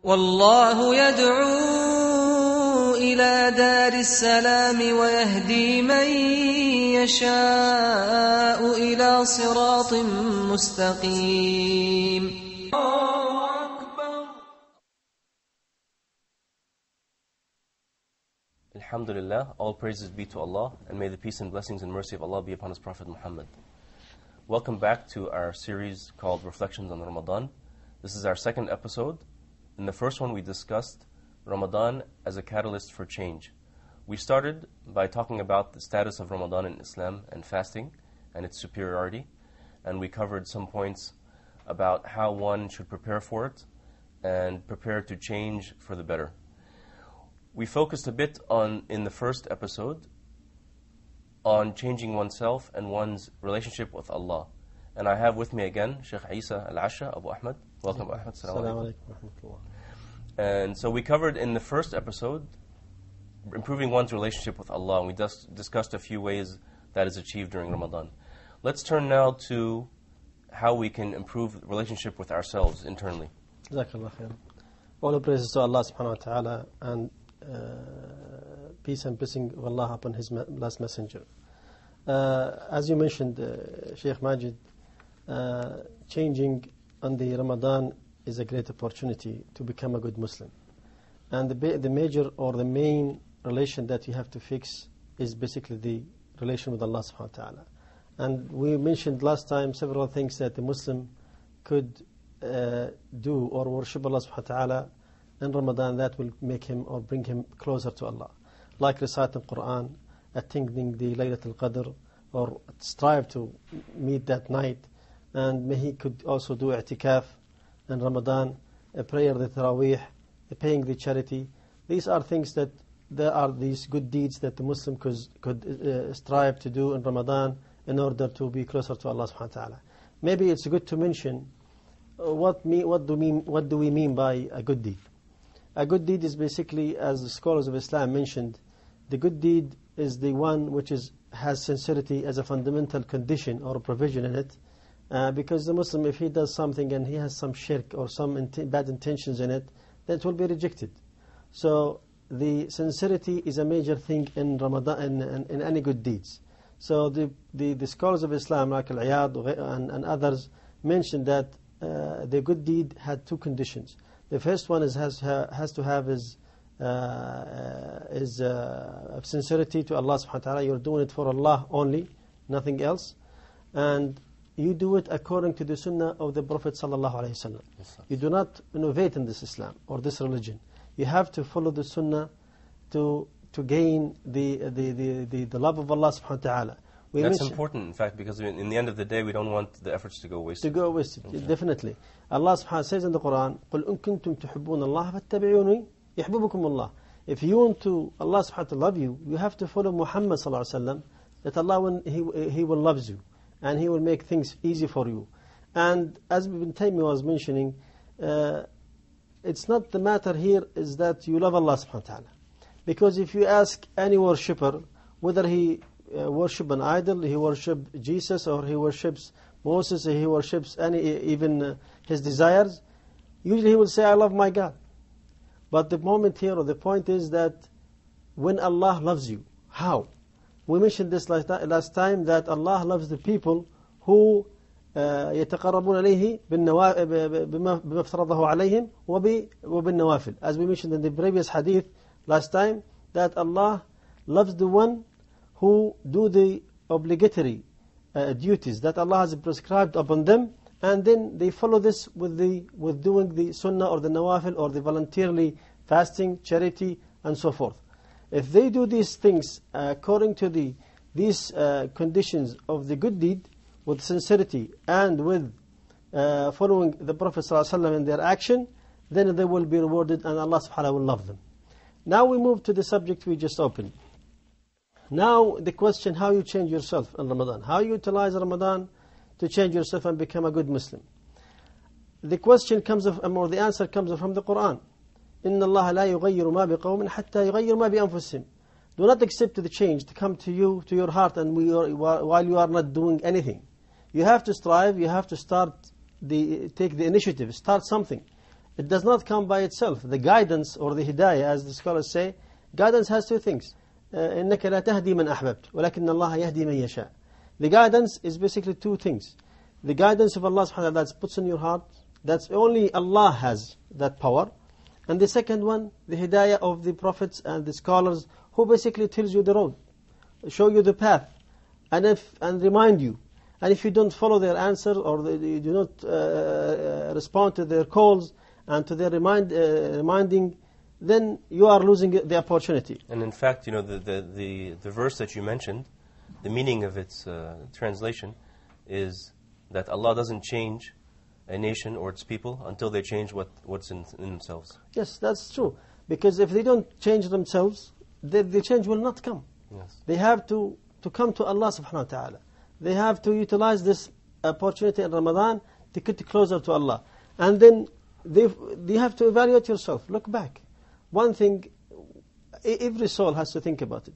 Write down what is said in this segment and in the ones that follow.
والله يدعو إلى دار السلام ويهدي من يشاء إلى صراط مستقيم. Alhamdulillah, all praises be to Allah, and may the peace and blessings and mercy of Allah be upon His Prophet Muhammad. Welcome back to our series called Reflections on Ramadan. This is our second episode. In the first one we discussed Ramadan as a catalyst for change. We started by talking about the status of Ramadan in Islam and fasting and its superiority, and we covered some points about how one should prepare for it and prepare to change for the better. We focused a bit in the first episode on changing oneself and one's relationship with Allah. And I have with me again Shaikh Issa Asha, Abu Ahmed. Welcome, Abu Ahmed. Assalamu alaikum. And so we covered in the first episode improving one's relationship with Allah. And we discussed a few ways that is achieved during Ramadan. Let's turn now to how we can improve the relationship with ourselves internally. Jazakallah khair. All praises to Allah subhanahu wa ta'ala, and peace and blessing of Allah upon His last messenger. As you mentioned, Shaykh Majid, changing on the Ramadan is a great opportunity to become a good Muslim. And the major or the main relation that you have to fix is basically the relation with Allah subhanahu wa ta'ala. And we mentioned last time several things that the Muslim could do or worship Allah subhanahu wa ta'ala in Ramadan that will make him or bring him closer to Allah. Like reciting Quran, attending the Laylatul Qadr, or strive to meet that night. And he could also do i'tikaf in Ramadan, a prayer, the Taraweeh, paying the charity. These are things that there are these good deeds that the Muslim could strive to do in Ramadan in order to be closer to Allah subhanahu wa ta'ala. Maybe it's good to mention what do we mean by a good deed. A good deed is basically, as the scholars of Islam mentioned, the good deed is the one which has sincerity as a fundamental condition or provision in it. Because the Muslim, if he does something and he has some shirk or some bad intentions in it, that will be rejected. So the sincerity is a major thing in Ramadan, in any good deeds. So the scholars of Islam, like Al-Iyad and others, mentioned that the good deed had two conditions. The first one has to have is sincerity to Allah subhanahu wa ta'ala. You're doing it for Allah only, nothing else. And you do it according to the sunnah of the Prophet sallallahu alaihi wasallam. You do not innovate in this Islam or this religion. You have to follow the sunnah to gain the love of Allah subhanahu wa ta'ala. That's important, in fact, because in the end of the day, we don't want the efforts to go wasted. Definitely. Allah subhanahu wa ta'ala says in the Quran, قُلْ إِن كُنْتُمْ تُحِبُّونَ اللَّهَ فَاتَّبِعُونِي يَحْبُبُكُمُ اللَّهِ. If you want to Allah subhanahu wa ta'ala love you, you have to follow Muhammad sallallahu alaihi wasallam, that Allah He will love you and He will make things easy for you. And as Ibn Taymiyyah was mentioning, it's not the matter here is that you love Allah subhanahu wa ta'ala. Because if you ask any worshipper, whether he worship an idol, he worship Jesus, or he worships Moses, or he worships even his desires, usually he will say, I love my God. But the moment here, or the point is that when Allah loves you, how? We mentioned this last time, that Allah loves the people who يتقربون إليه بما افترضه عليهم وبالنوافل. As we mentioned in the previous hadith last time, that Allah loves the one who do the obligatory duties that Allah has prescribed upon them, and then they follow this with doing the sunnah or the nawafil or the voluntarily fasting, charity, and so forth. If they do these things according to these conditions of the good deed, with sincerity and with following the Prophet ﷺ in their action, then they will be rewarded and Allah subhanahu wa ta'ala will love them. Now we move to the subject we just opened. Now the question, how you change yourself in Ramadan, how you utilize Ramadan to change yourself and become a good Muslim. The question comes or the answer comes from the Quran. إِنَّ اللَّهَ لَا يُغَيِّرُ مَا بِقَوْمٍ حَتَّى يُغَيِّرُ مَا بِأَنفُسِهِمْ. Do not accept the change to come to you, to your heart, and while you are not doing anything. You have to strive, you have to take the initiative, start something. It does not come by itself. The guidance or the hidayah, as the scholars say, guidance has two things. إِنَّكَ لَا تَهْدِي مَنْ أَحْبَبْتَ وَلَكِنَّ اللَّهَ يَهْدِي مَنْ يَشَاءُ. The guidance is basically two things. The guidance of Allah subhanahu wa ta'ala that's puts in your heart, that's only Allah has that power. And the second one, the hidayah of the prophets and the scholars who basically tells you the road, show you the path, and remind you. And if you don't follow their answer or you do not respond to their calls and to their reminding, then you are losing the opportunity. And in fact, the verse that you mentioned, the meaning of its translation is that Allah doesn't change a nation or its people until they change what's in themselves. Yes, that's true. Because if they don't change themselves, the change will not come. Yes. They have to come to Allah subhanahu wa ta'ala. They have to utilize this opportunity in Ramadan to get closer to Allah. And then they have to evaluate yourself. Look back. One thing, every soul has to think about it.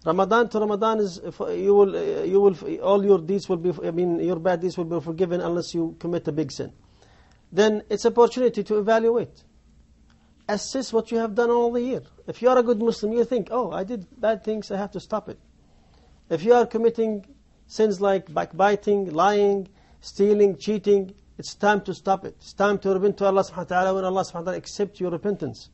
Ramadan to Ramadan is you will all your deeds will be, your bad deeds will be forgiven unless you commit a big sin. Then it's an opportunity to evaluate. Assess what you have done all the year. If you are a good Muslim, you think, oh, I did bad things, I have to stop it. If you are committing sins like backbiting, lying, stealing, cheating, it's time to stop it. It's time to repent to Allah subhanahu wa ta'ala when Allah subhanahu wa ta'ala accepts your repentance.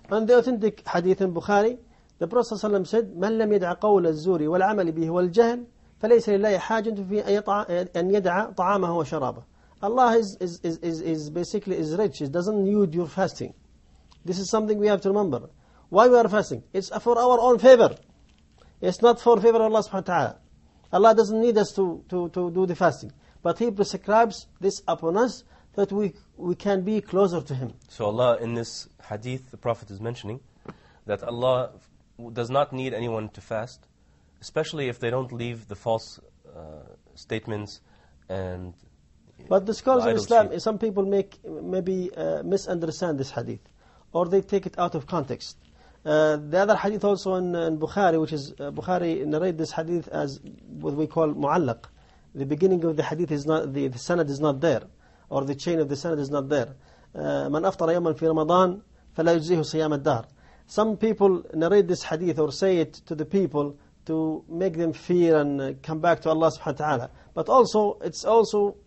And the authentic hadith in Bukhari, the Prophet ﷺ said, مَنْ لَمْ يَدْعَ قَوْلَ الزُّورِ وَالْعَمَلِ بِهِ وَالْجَهْلِ فَلَيْسَ لِلَّهِ حَاجَةٌ فِي أَنْ يَدْعَ طَعَامَهُ وَشَرَابَهُ. Allah is basically rich. It doesn't need your fasting. This is something we have to remember. Why we are fasting? It's for our own favor. It's not for favor of Allah subhanahu wa ta'ala. Allah doesn't need us to do the fasting. But He prescribes this upon us that we can be closer to Him. So Allah, in this hadith, the Prophet is mentioning that Allah does not need anyone to fast, especially if they don't leave the false statements and... But the scholars of Islam, some people maybe misunderstand this hadith, or they take it out of context. The other hadith also in Bukhari, which is Bukhari narrate this hadith as what we call mu'allaq. The beginning of the hadith is not, the sanad is not there, or the chain of the sanad is not there. Man aftara yawman fi Ramadan fala yujzihu siyam ad-dahr. Some people narrate this hadith or say it to the people to make them fear and come back to Allah subhanahu wa ta'ala. But also, it's also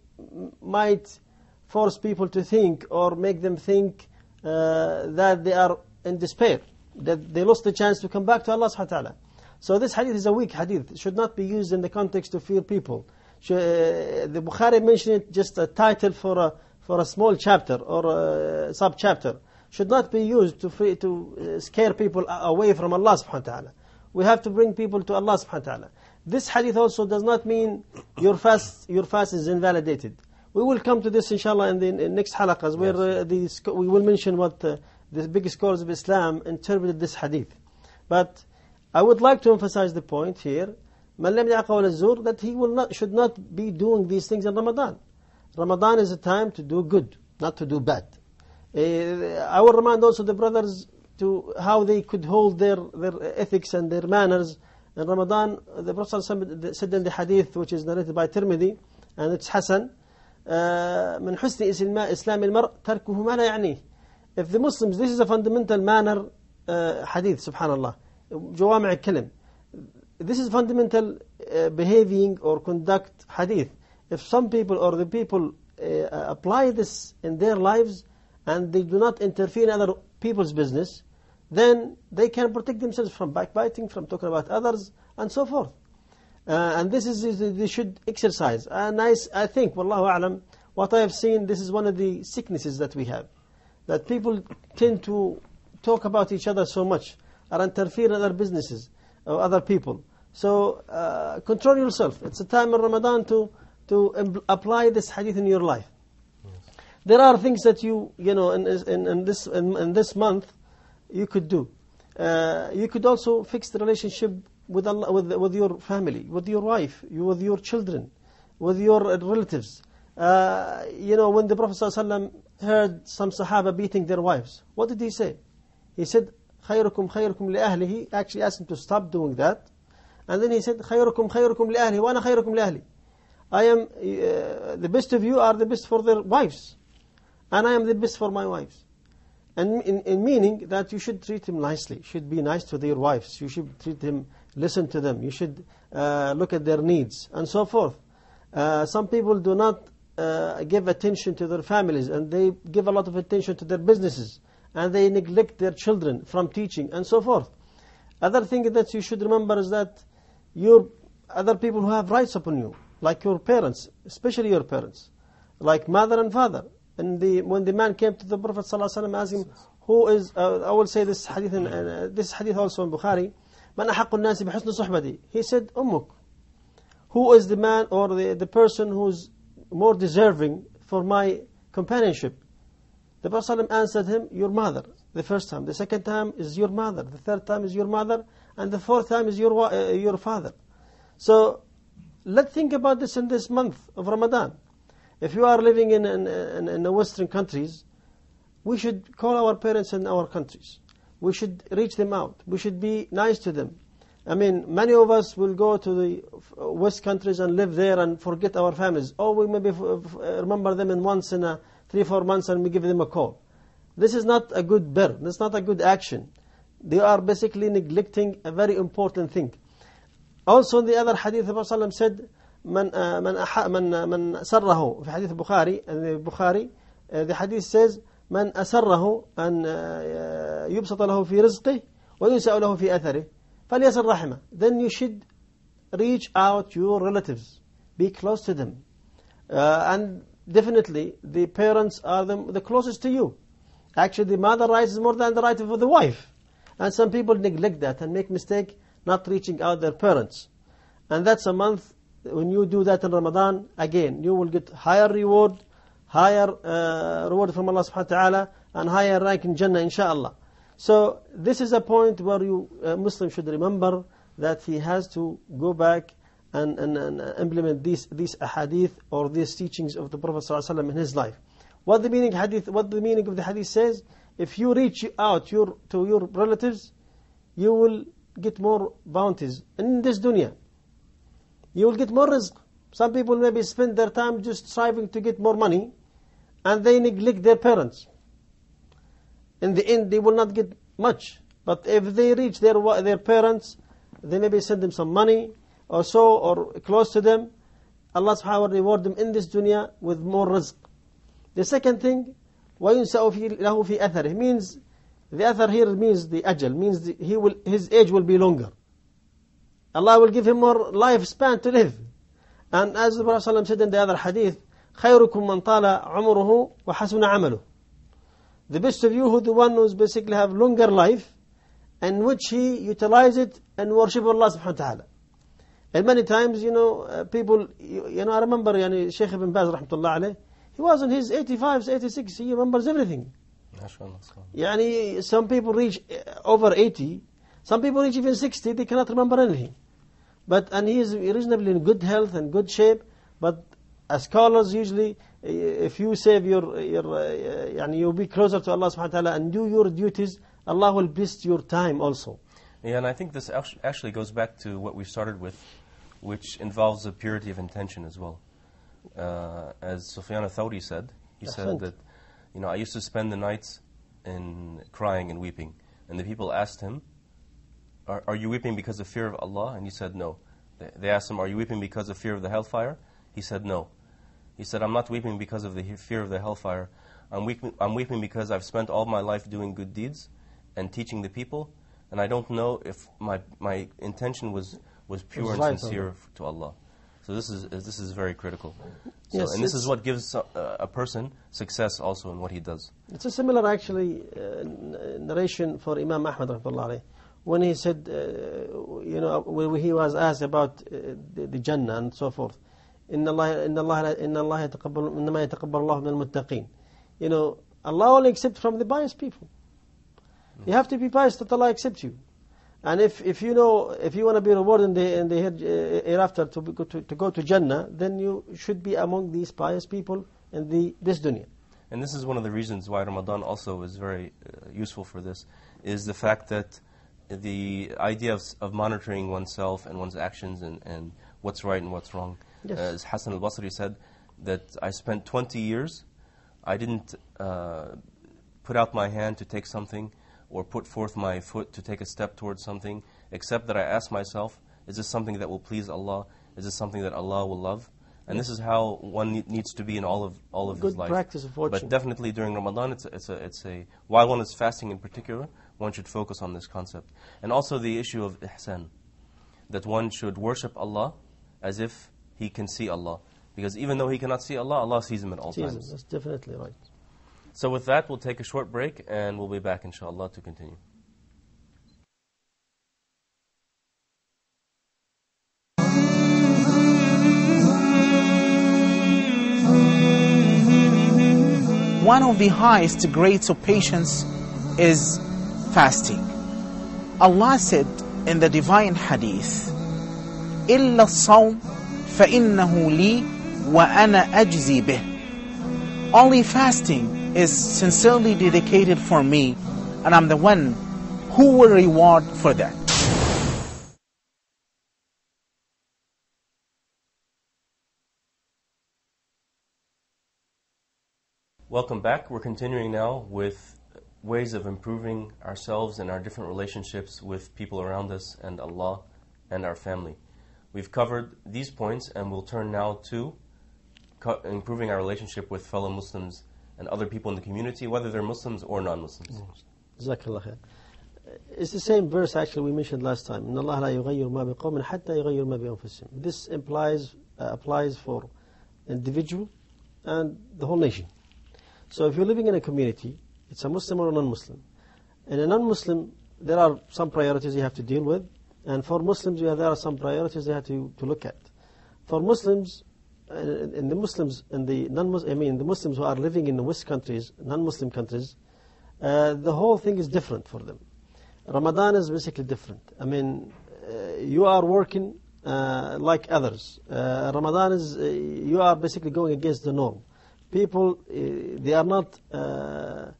might force people to think or make them think that they are in despair, that they lost the chance to come back to Allah subhanahu wa ta'ala. So this hadith is a weak hadith. It should not be used in the context to fear people. The Bukhari mentioned it just a title for a small chapter or a sub-chapter. Should not be used to scare people away from Allah subhanahu wa ta'ala. We have to bring people to Allah subhanahu wa ta'ala. This hadith also does not mean your fast is invalidated. We will come to this inshallah in the next halaqas, where we will mention what the big scholars of Islam interpreted this hadith. But I would like to emphasize the point here, مَنْ لَمْ يَعْ قَوْلَ الزُّورِ, that he should not be doing these things in Ramadan. Ramadan is a time to do good, not to do bad. I will remind also the brothers to how they could hold their ethics and their manners in Ramadan. The Prophet said in the hadith, which is narrated by Tirmidhi, and it's Hasan, من حسن إسلام المرء تركه ما لا يعنيه. If the Muslims, this is a fundamental manner hadith, subhanallah, جوامع الكلم. This is fundamental behaving or conduct hadith. If some people or the people apply this in their lives and they do not interfere in other people's business, then they can protect themselves from backbiting, from talking about others, and so forth. And this is they should exercise. And I think, wallahu a'lam, what I have seen, this is one of the sicknesses that we have. That people tend to talk about each other so much, or interfere in other businesses, or other people. So, control yourself. It's a time in Ramadan to apply this hadith in your life. Yes. There are things that in this month, you could do. You could also fix the relationship with Allah, with your family, with your wife, with your children, with your relatives. When the Prophet ﷺ heard some Sahaba beating their wives, what did he say? He said, خيركم خيركم لأهله. He actually asked him to stop doing that. And then he said, خيركم خيركم لأهله وأنا خيركم لأهلي. I am the best of you are the best for their wives, and I am the best for my wives. And in meaning that you should treat him nicely. You should be nice to their wives. You should treat him, listen to them. You should look at their needs and so forth. Some people do not give attention to their families, and they give a lot of attention to their businesses, and they neglect their children from teaching and so forth. Other thing that you should remember is that your other people who have rights upon you, like your parents, especially your parents, like mother and father. And when the man came to the Prophet ﷺ, asked him, who is, I will say this hadith, this hadith also in Bukhari, من أحق الناس بحسن صحبتي. He said, أمك. Who is the man or the person who's more deserving for my companionship? The Prophet ﷺ answered him, your mother, the first time. The second time is your mother. The third time is your mother. And the fourth time is your father. So, let's think about this in this month of Ramadan. If you are living in the Western countries, we should call our parents in our countries. We should reach them out. We should be nice to them. I mean, many of us will go to the West countries and live there and forget our families. Or we maybe remember them in once in 3-4 months and we give them a call. This is not a good birr. This is not a good action. They are basically neglecting a very important thing. Also in the other hadith, the Prophet said, من سره في حديث البخاري the hadith says من أسره أن يبسط له في رزقه وينسأ له في أثره فليصل رحمه. Then you should reach out your relatives, be close to them, and definitely the parents are the closest to you. Actually, the mother rights is more than the right of the wife, and some people neglect that and make mistake not reaching out their parents. And that's a month. When you do that in Ramadan, again, you will get higher reward from Allah subhanahu wa ta'ala, and higher rank in Jannah, inshaAllah. So, this is a point where Muslim should remember that he has to go back and implement these ahadith or these teachings of the Prophet sallallahu alaihi wasallam in his life. What the meaning of the hadith says, if you reach out to your relatives, you will get more bounties in this dunya. You will get more rizq. Some people maybe spend their time just striving to get more money, and they neglect their parents. In the end, they will not get much. But if they reach their parents, they maybe send them some money, or so, or close to them. Allah subhanahu wa ta'ala will reward them in this dunya with more rizq. The second thing, وَيُنْسَأُ لَهُ فِي أَثَرِهِ, means, the athar here means the ajal, means his age will be longer. Allah will give him more lifespan to live. And as the Prophet ﷺ said in the other hadith, خَيْرُكُمْ مَنْ طَالَ عُمُرُهُ وَحَسُنَ عَمَلُهُ. The best of you who the one who's basically have longer life, and which he utilize it and worship Allah subhanahu wa ta'ala. And many times, people, I remember Shaykh Ibn Baz rahmatullah alayh, he was in his 85s, 86, he remembers everything. Some people reach over 80, some people reach even 60, they cannot remember anything. And he is reasonably in good health and good shape. But as scholars usually, if you save you'll be closer to Allah subhanahu wa ta'ala and do your duties, Allah will bless your time also. Yeah, and I think this actually goes back to what we started with, which involves the purity of intention as well. As Sufyan al-Thawri said, he said that, I used to spend the nights in crying and weeping. And the people asked him, are you weeping because of fear of Allah? And he said no. They asked him, are you weeping because of fear of the hellfire? He said no. He said, I'm not weeping because of the fear of the hellfire. I'm weeping because I've spent all my life doing good deeds and teaching the people, and I don't know if my intention was pure and sincere to Allah. So this is very critical. Yes, and this is what gives a person success also in what he does. It's a similar actually narration for Imam Ahmad rahmatullah alayh, when he said, when he was asked about the Jannah and so forth. إن الله يتقبل إنما يتقبل الله من المتقين. Allah only accepts from the pious people. You have to be pious that Allah accepts you. And if you want to be rewarded in the hereafter to go to Jannah, then you should be among these pious people in this dunya. And this is one of the reasons why Ramadan also is very useful for this, is the fact that the idea of monitoring oneself and one's actions and what's right and what's wrong. Yes. As Hassan al-Basri said, that I spent 20 years, I didn't put out my hand to take something or put forth my foot to take a step towards something, except that I ask myself, is this something that will please Allah? Is this something that Allah will love? And this is how one needs to be in all of his life. Good practice of watching. But definitely during Ramadan, while one is fasting in particular, one should focus on this concept. And also the issue of ihsan, that one should worship Allah as if he can see Allah. Because even though he cannot see Allah, Allah sees him at all times. That's definitely right. So with that, we'll take a short break and we'll be back inshallah to continue. One of the highest grades of patience is fasting. Allah said in the divine hadith, إِلَّا الصَّوْمِ فَإِنَّهُ لِي وَأَنَا أَجْزِي بِهِ. Only fasting is sincerely dedicated for me, and I'm the one who will reward for that. Welcome back. We're continuing now with ways of improving ourselves and our different relationships with people around us and Allah and our family. We've covered these points and we'll turn now to improving our relationship with fellow Muslims and other people in the community, whether they're Muslims or non-Muslims. Jazakallah khair. It's the same verse actually we mentioned last time. إِنَّ اللَّهَ لَا يُغَيِّرُ مَا بِقَوْمٍ حَتَّى يُغَيِّرُ مَا بِأَنفُسِهِمْ. This applies for individual and the whole nation. So if you're living in a community, it's a Muslim or a non-Muslim. In a non-Muslim, there are some priorities you have to deal with, and for Muslims, there are some priorities you have to look at. For Muslims, the Muslims who are living in the West countries, non-Muslim countries, the whole thing is different for them. Ramadan is basically different. You are working like others. Ramadan is, you are basically going against the norm. People, they are not, the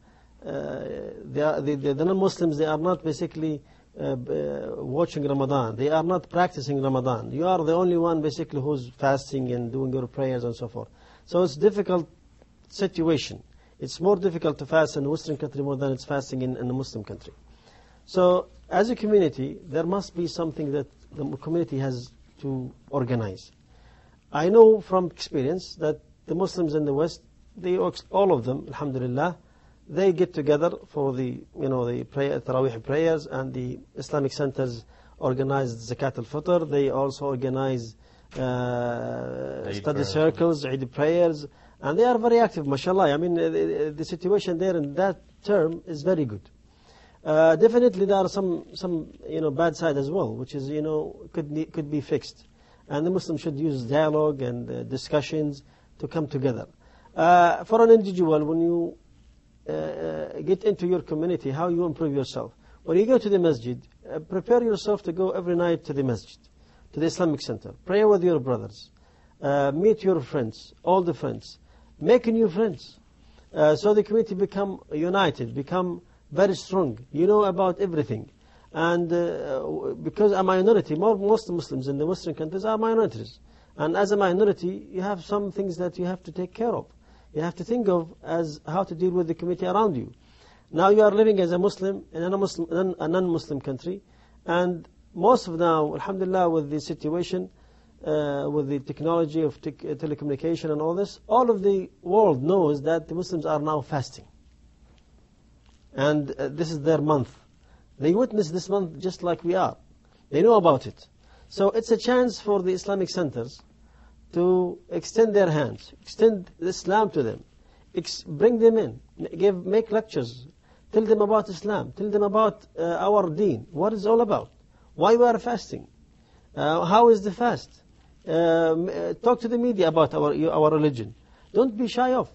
non-Muslims, they are not basically watching Ramadan. They are not practicing Ramadan. You are the only one basically who's fasting and doing your prayers and so forth. So it's a difficult situation. It's more difficult to fast in a Western country more than it's fasting in a Muslim country. So as a community, there must be something that the community has to organize. I know from experience that the Muslims in the West, all of them, alhamdulillah, they get together for the Taraweeh prayers, and the Islamic centers organize Zakat al-Fitr. They also organize study circles, Eid prayers, and they are very active, mashallah. The situation there in that term is very good. Definitely there are some bad side as well, which is could be fixed, and the Muslims should use dialogue and discussions to come together. For an individual, when you get into your community, how you improve yourself. When you go to the masjid, prepare yourself to go every night to the masjid, to the Islamic center. Pray with your brothers. Meet your friends, all the friends. Make new friends. So the community become united, become very strong. You know about everything. And because a minority, most Muslims in the Western countries are minorities. And as a minority, you have some things that you have to take care of. You have to think of as how to deal with the community around you. Now you are living as a Muslim in a non-Muslim country, and most of now, alhamdulillah, with the situation, with the technology of telecommunication and all this, all of the world knows that the Muslims are now fasting. And this is their month. They witness this month just like we are. They know about it. So it's a chance for the Islamic centers to extend their hands, extend Islam to them, bring them in, make lectures, tell them about Islam, tell them about our deen, what it's all about, why we are fasting, how is the fast, talk to the media about our religion. Don't be shy of.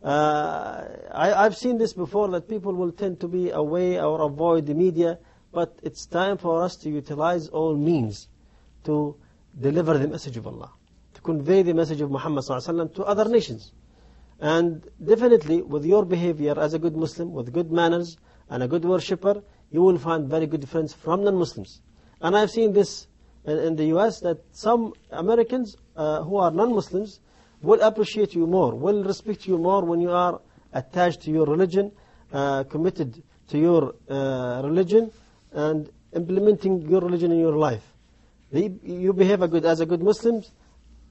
I've seen this before, that people will tend to be away or avoid the media, but it's time for us to utilize all means to deliver the message of Allah, to convey the message of Muhammad ﷺ to other nations. And definitely with your behavior as a good Muslim, with good manners and a good worshipper, you will find very good friends from non-Muslims. And I've seen this in the US, that some Americans who are non-Muslims will appreciate you more, will respect you more when you are attached to your religion, committed to your religion and implementing your religion in your life. You behave as a good Muslim,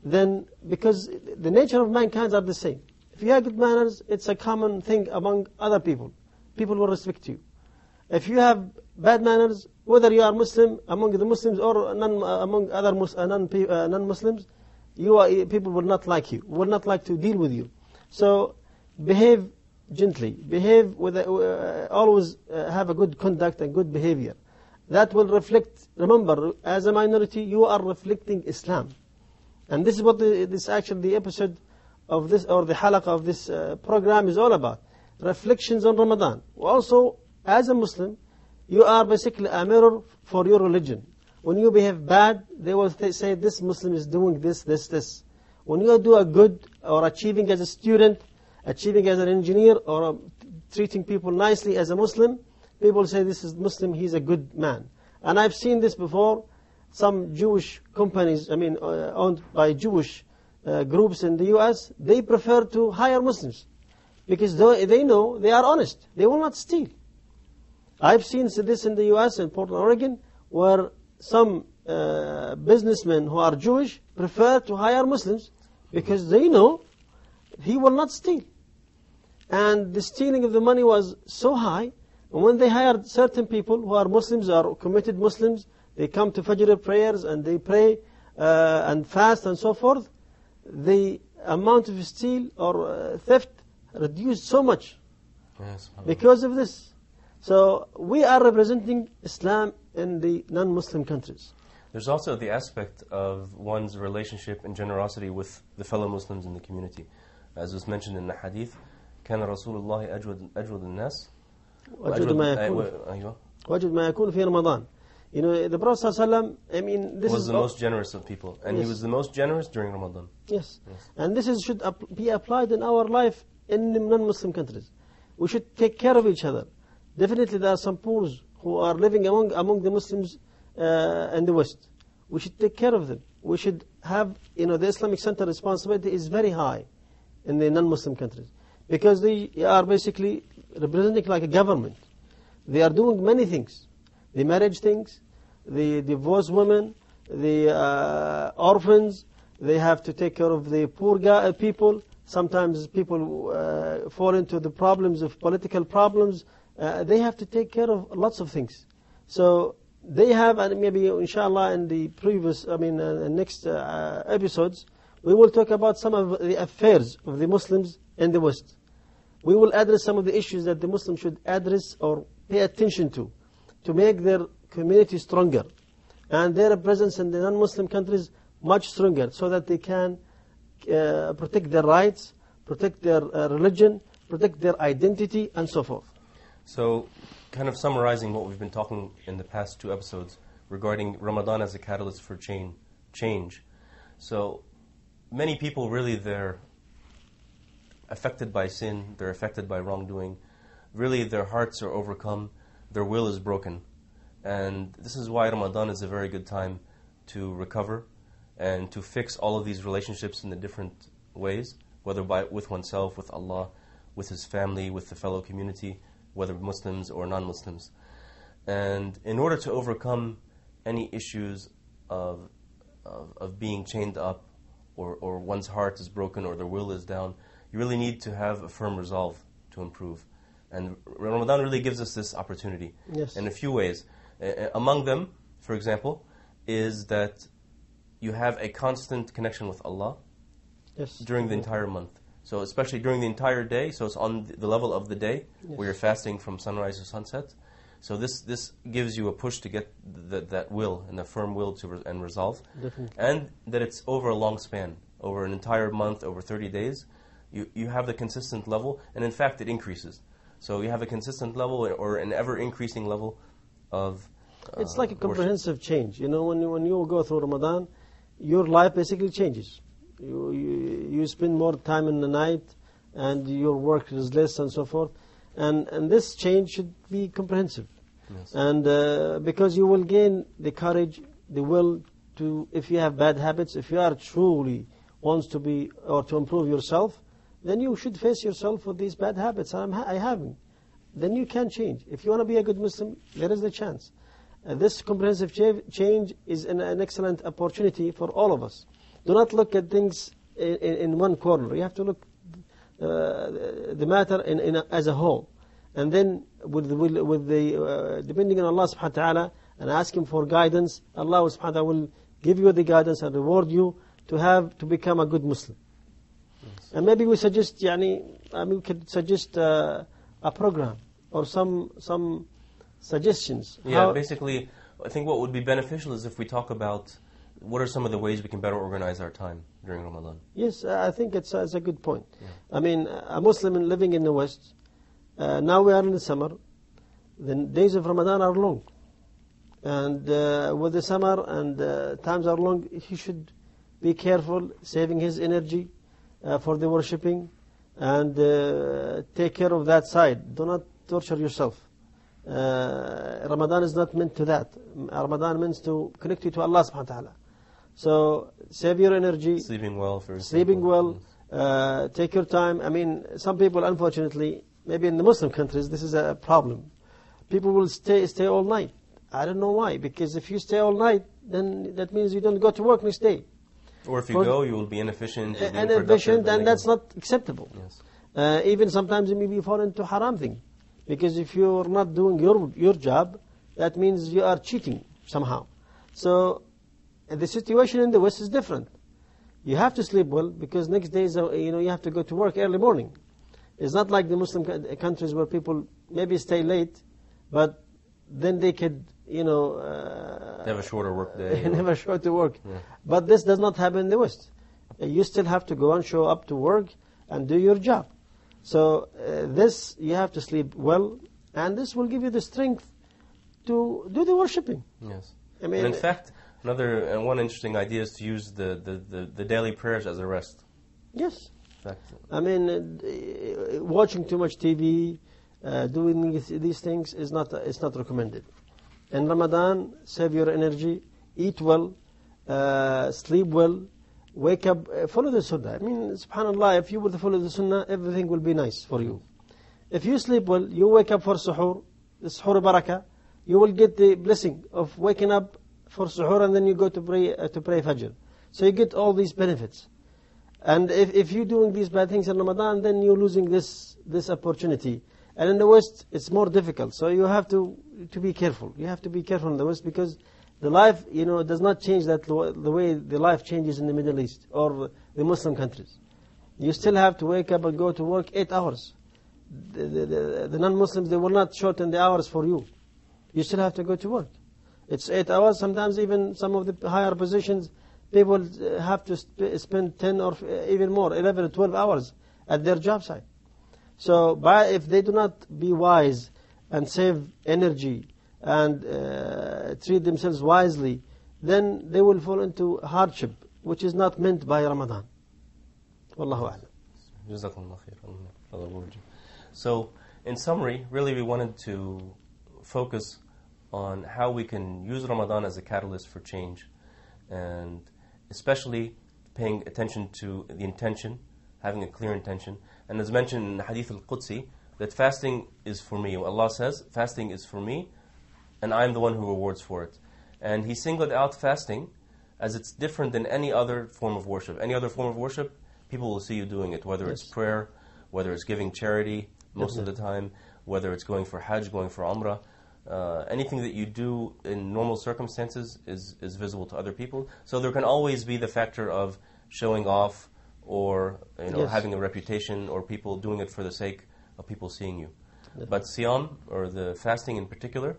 then because the nature of mankind are the same. If you have good manners, it's a common thing among other people. People will respect you. If you have bad manners, whether you are Muslim among the Muslims or among other non-Muslims, people will not like you, will not like to deal with you. So behave gently, behave with always have a good conduct and good behavior. That will reflect. Remember, as a minority, you are reflecting Islam, and this is what the episode of this, or the halaqah of this program is all about. Reflections on Ramadan. Also, as a Muslim, you are basically a mirror for your religion. When you behave bad, they will say this Muslim is doing this, this, this. When you do a good, or achieving as a student, achieving as an engineer, or treating people nicely as a Muslim, people say this is Muslim, he's a good man. And I've seen this before. Some Jewish companies, owned by Jewish groups in the US, they prefer to hire Muslims because they know they are honest. They will not steal. I've seen this in the US, in Portland, Oregon, where some businessmen who are Jewish prefer to hire Muslims because they know he will not steal. And the stealing of the money was so high, and when they hired certain people who are Muslims or committed Muslims, they come to Fajr prayers and they pray and fast and so forth, the amount of steal or theft reduced so much because of this. So we are representing Islam in the non-Muslim countries. There's also the aspect of one's relationship and generosity with the fellow Muslims in the community. As was mentioned in the hadith, كان رسول الله أجود الناس وأجود ما يكون في رمضان. The Prophet ﷺ, this was the most generous of people, and he was the most generous during Ramadan. Yes. And this should be applied in our life in non-Muslim countries. We should take care of each other. Definitely there are some poor who are living among the Muslims in the West. We should take care of them. We should have, the Islamic Center responsibility is very high in the non-Muslim countries, because they are basically representing like a government. They are doing many things. The marriage things, the divorced women, the orphans. They have to take care of the poor people. Sometimes people fall into the problems of political problems. They have to take care of lots of things. So they have, and maybe inshallah in the previous, next episodes, we will talk about some of the affairs of the Muslims in the West. We will address some of the issues that the Muslims should address or pay attention to make their community stronger and their presence in the non-Muslim countries much stronger, so that they can protect their rights, protect their religion, protect their identity, and so forth. So, kind of summarizing what we've been talking in the past two episodes regarding Ramadan as a catalyst for change. So, many people really, they're affected by sin, they're affected by wrongdoing. Really, their hearts are overcome, their will is broken. And this is why Ramadan is a very good time to recover and to fix all of these relationships in the different ways, whether with oneself, with Allah, with his family, with the fellow community, whether Muslims or non-Muslims. And in order to overcome any issues of being chained up, or one's heart is broken, or their will is down, you really need to have a firm resolve to improve. And Ramadan really gives us this opportunity in a few ways. Among them, for example, is that you have a constant connection with Allah during the entire month. So especially during the entire day, so it's on the level of the day where you're fasting from sunrise to sunset. So this gives you a push to get that will, and the firm will and resolve. Definitely. And that it's over a long span, over an entire month, over 30 days. You have the consistent level, and in fact it increases. So you have a consistent level or an ever-increasing level of it's like a comprehensive change. When you go through Ramadan, your life basically changes. You spend more time in the night, and your work is less, and so forth. And this change should be comprehensive. Yes. And because you will gain the courage, the will to, if you have bad habits, if you are truly wants to be or to improve yourself, then you should face yourself with these bad habits I'm having. then you can change. If you want to be a good Muslim, there is the chance. This comprehensive change is an excellent opportunity for all of us. Do not look at things in one corner. You have to look the matter as a whole. And then depending on Allah subhanahu wa ta'ala and ask Him for guidance, Allah subhanahu wa ta'ala will give you the guidance and reward you to become a good Muslim. Yes. And maybe we suggest, we could suggest a program or some suggestions. Yeah, basically, I think what would be beneficial is if we talk about what are some of the ways we can better organize our time during Ramadan. Yes, I think it's a good point. Yeah. I mean, a Muslim living in the West, now we are in the summer, the days of Ramadan are long. And with the summer and times are long, he should be careful, saving his energy for the worshipping, and take care of that side. Do not torture yourself. Ramadan is not meant to that. Ramadan means to connect you to Allah subhanahu wa ta'ala. So save your energy. Sleeping well, for example. Sleeping well. Take your time. I mean, some people, unfortunately, maybe in the Muslim countries, this is a problem. People will stay all night. I don't know why. Because if you stay all night, then that means you don't go to work next day. Or if you go, you will be inefficient. And that's not acceptable. Yes. Even sometimes you may fall into haram thing. Because if you're not doing your job, that means you are cheating somehow. So the situation in the West is different. You have to sleep well because next day you have to go to work early morning. It's not like the Muslim countries where people maybe stay late, but then they could they have a shorter work day. They have a shorter work. Yeah. But this does not happen in the West. You still have to go and show up to work and do your job. So this, you have to sleep well, and this will give you the strength to do the worshipping. Yes. I mean, and in fact, one interesting idea is to use the daily prayers as a rest. Yes. In fact, I mean, watching too much TV, doing these things is not recommended. In Ramadan, save your energy, eat well, sleep well, wake up, follow the sunnah. I mean, subhanAllah, if you will follow the sunnah, everything will be nice for you. If you sleep well, you wake up for suhoor, the suhoor barakah, you will get the blessing of waking up for suhoor and then you go to pray fajr. So you get all these benefits. And if you're doing these bad things in Ramadan, then you're losing this opportunity. And in the West, it's more difficult. So you have to be careful. You have to be careful in the West because the life, does not change the way the life changes in the Middle East or the Muslim countries. You still have to wake up and go to work 8 hours. The non-Muslims, they will not shorten the hours for you. You still have to go to work. It's 8 hours. Sometimes even some of the higher positions, people have to spend 10 or even more, 11 or 12 hours at their job site. So if they do not be wise and save energy and treat themselves wisely, then they will fall into hardship, which is not meant by Ramadan. Wallahu a'lam. So, in summary, really we wanted to focus on how we can use Ramadan as a catalyst for change, and especially paying attention to the intention, having a clear intention. And as mentioned in the Hadith al-Qudsi, that fasting is for me. Allah says, fasting is for me, and I am the one who rewards for it. And He singled out fasting as it's different than any other form of worship. Any other form of worship, people will see you doing it, whether it's prayer, whether it's giving charity most of the time, whether it's going for Hajj, going for Umrah. Anything that you do in normal circumstances is visible to other people. So there can always be the factor of showing off or having a reputation, or people doing it for the sake of people seeing you. But Siyam, or the fasting in particular,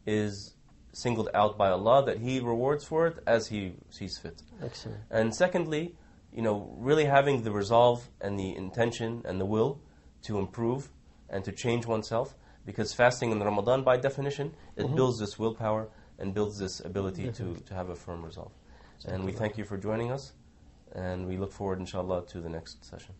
is singled out by Allah that He rewards for it as He sees fit. Excellent. And secondly, really having the resolve and the intention and the will to improve and to change oneself, because fasting in Ramadan, by definition, it builds this willpower and builds this ability to have a firm resolve. And we thank you for joining us, and we look forward, inshallah, to the next session.